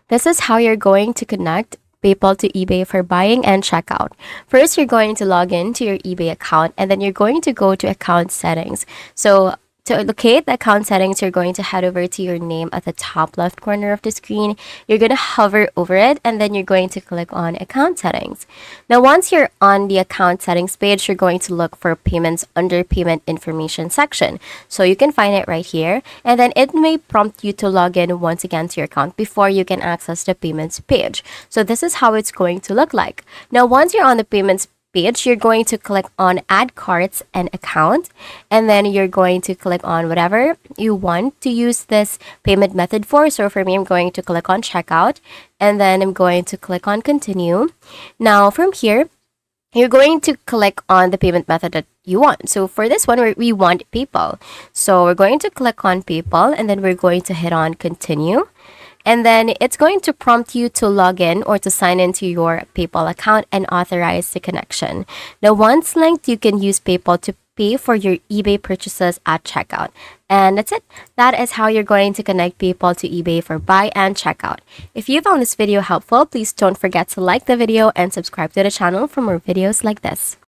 This is how you're going to connect PayPal to eBay for buying and checkout. First, you're going to log in to your eBay account and then you're going to go to account settings. So to locate the account settings, you're going to head over to your name at the top left corner of the screen. You're going to hover over it and then you're going to click on account settings. Now, once you're on the account settings page, you're going to look for payments under payment information section. So you can find it right here and then it may prompt you to log in once again to your account before you can access the payments page. So this is how it's going to look like. Now, once you're on the payments page, you're going to click on add carts and account, and then you're going to click on whatever you want to use this payment method for. So for me, I'm going to click on checkout and then I'm going to click on continue. Now from here, you're going to click on the payment method that you want. So for this one, we want PayPal. So we're going to click on PayPal and then we're going to hit on continue. And then it's going to prompt you to log in or to sign into your PayPal account and authorize the connection. Now, once linked, you can use PayPal to pay for your eBay purchases at checkout. And that's it. That is how you're going to connect PayPal to eBay for buy and checkout. If you found this video helpful, please don't forget to like the video and subscribe to the channel for more videos like this.